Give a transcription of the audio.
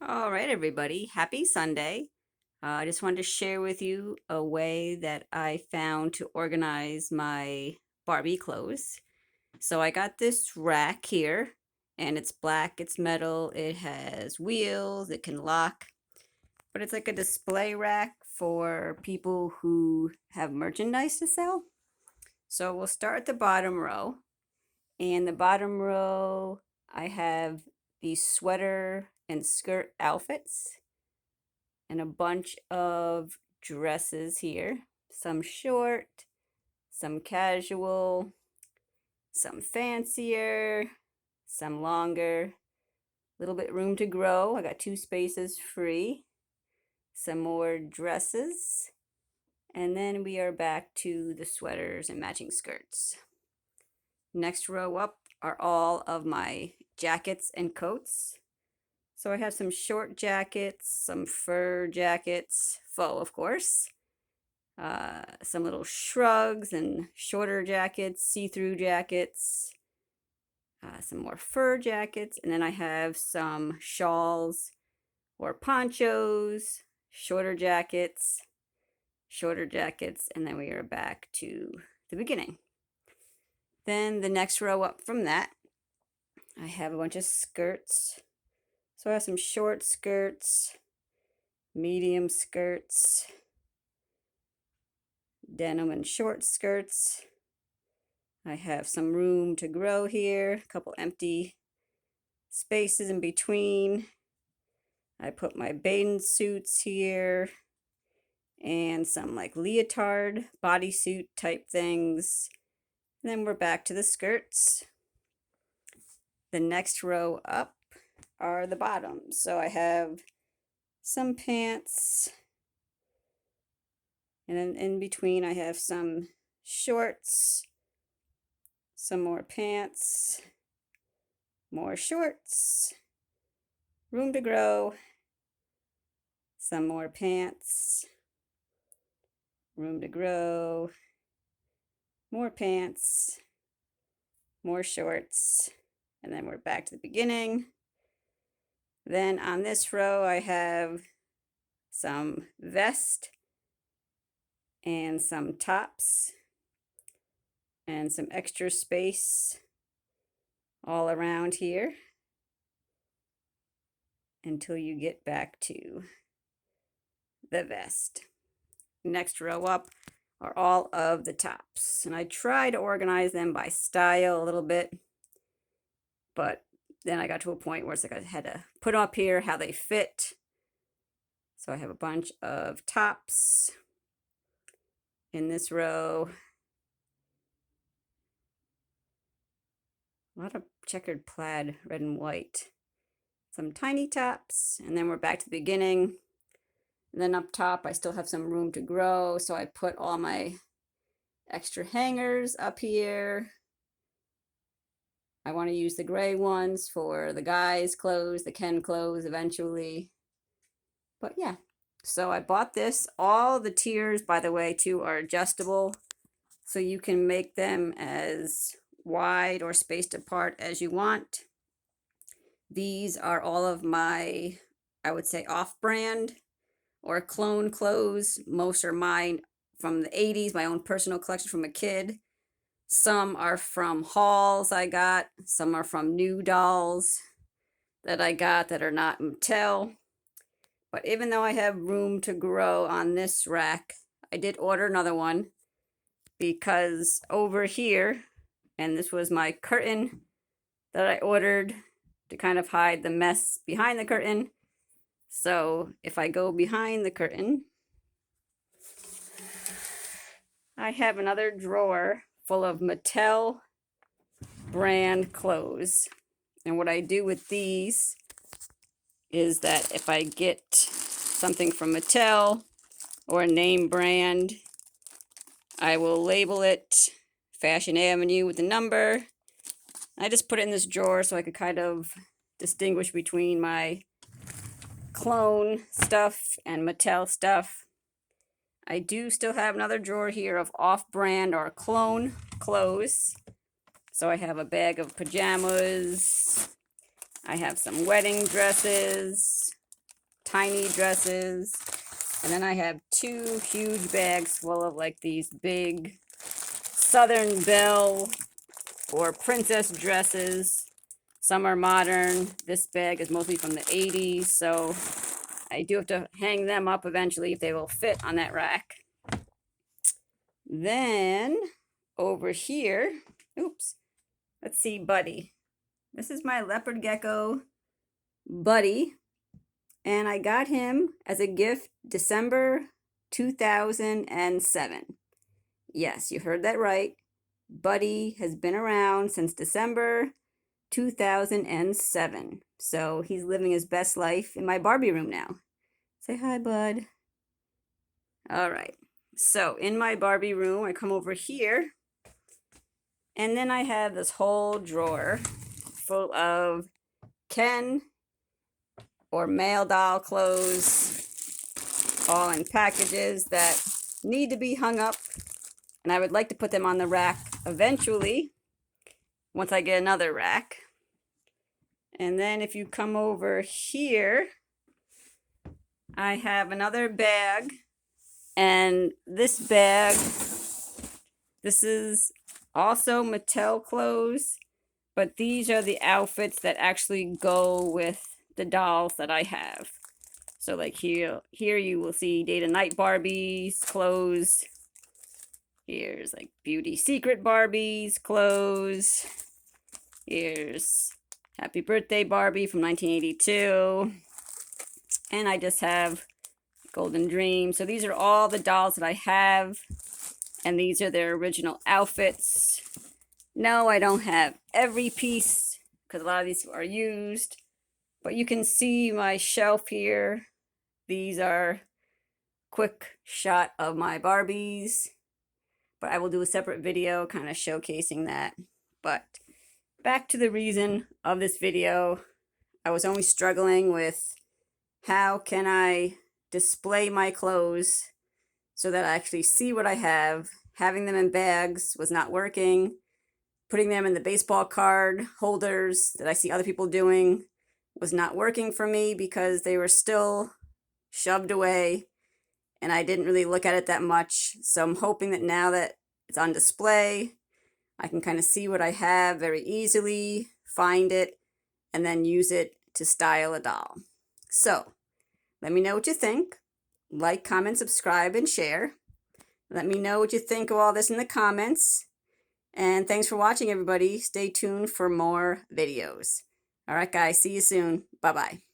All right, everybody. Happy Sunday. I just wanted to share with you a way that I found to organize my Barbie clothes. So I got this rack here, and it's black, it's metal, it has wheels, it can lock, but it's like a display rack for people who have merchandise to sell. So we'll start at the bottom row. And the bottom row, I have these sweater and skirt outfits and a bunch of dresses here. Some short, some casual, some fancier, some longer. A little bit room to grow. I got two spaces free. Some more dresses. And then we are back to the sweaters and matching skirts. Next row up are all of my jackets and coats. So I have some short jackets, some fur jackets, faux of course, some little shrugs and shorter jackets, see-through jackets, some more fur jackets, and then I have some shawls or ponchos, shorter jackets, and then we are back to the beginning. Then the next row up from that, I have a bunch of skirts. So I have some short skirts, medium skirts, denim and short skirts. I have some room to grow here, a couple empty spaces in between. I put my bathing suits here and some like leotard bodysuit type things. And then we're back to the skirts. The next row up are the bottoms. So I have some pants, and then in between I have some shorts, some more pants, more shorts, room to grow, some more pants, room to grow, more pants, more shorts, and then we're back to the beginning. Then on this row I have some vest and some tops and some extra space all around here until you get back to the vest. Next row up are all of the tops, and I try to organize them by style a little bit, but then I got to a point where it's like I had to put up here how they fit. So I have a bunch of tops in this row, a lot of checkered plaid, red and white, some tiny tops, and then we're back to the beginning. And then up top I still have some room to grow, so I put all my extra hangers up here. I want to use the gray ones for the guys' clothes, the Ken clothes eventually. But yeah, so I bought this. All the tiers, by the way, too, are adjustable, so you can make them as wide or spaced apart as you want. These are all of my, I would say, off-brand or clone clothes. Most are mine from the 80s, my own personal collection from a kid. Some are from hauls I got. Some are from new dolls that I got that are not Mattel. But even though I have room to grow on this rack, I did order another one because over here, and this was my curtain that I ordered to kind of hide the mess behind the curtain. So if I go behind the curtain, I have another drawer full of Mattel brand clothes. And what I do with these is that if I get something from Mattel or a name brand, I will label it Fashion Avenue with the number. I just put it in this drawer so I could kind of distinguish between my clone stuff and Mattel stuff. I do still have another drawer here of off-brand or clone clothes. So I have a bag of pajamas. I have some wedding dresses, tiny dresses. And then I have 2 huge bags full of like these big Southern Belle or princess dresses. Some are modern. This bag is mostly from the 80s, so I do have to hang them up eventually if they will fit on that rack. Then over here, oops, let's see, Buddy. This is my leopard gecko, Buddy, and I got him as a gift December 2007. Yes, you heard that right. Buddy has been around since December 2007. So he's living his best life in my Barbie room now. Say hi, bud. All right. So in my Barbie room, I come over here, and then I have this whole drawer full of Ken or male doll clothes, all in packages that need to be hung up. And I would like to put them on the rack eventually, once I get another rack. And then if you come over here, I have another bag. And this bag, this is also Mattel clothes, but these are the outfits that actually go with the dolls that I have. So like here you will see Day to Night Barbies clothes. Here's like Beauty Secret Barbies clothes. Here's Happy Birthday Barbie from 1982. And I just have Golden Dream. So these are all the dolls that I have. And these are their original outfits. No, I don't have every piece because a lot of these are used. But you can see my shelf here. These are quick shot of my Barbies. But I will do a separate video kind of showcasing that. But back to the reason of this video. I was only struggling with how can I display my clothes so that I actually see what I have. Having them in bags was not working. Putting them in the baseball card holders that I see other people doing was not working for me because they were still shoved away and I didn't really look at it that much. So I'm hoping that now that it's on display, I can kind of see what I have very easily, find it, and then use it to style a doll. So let me know what you think. Like, comment, subscribe, and share. Let me know what you think of all this in the comments. And thanks for watching, everybody. Stay tuned for more videos. All right, guys. See you soon. Bye-bye.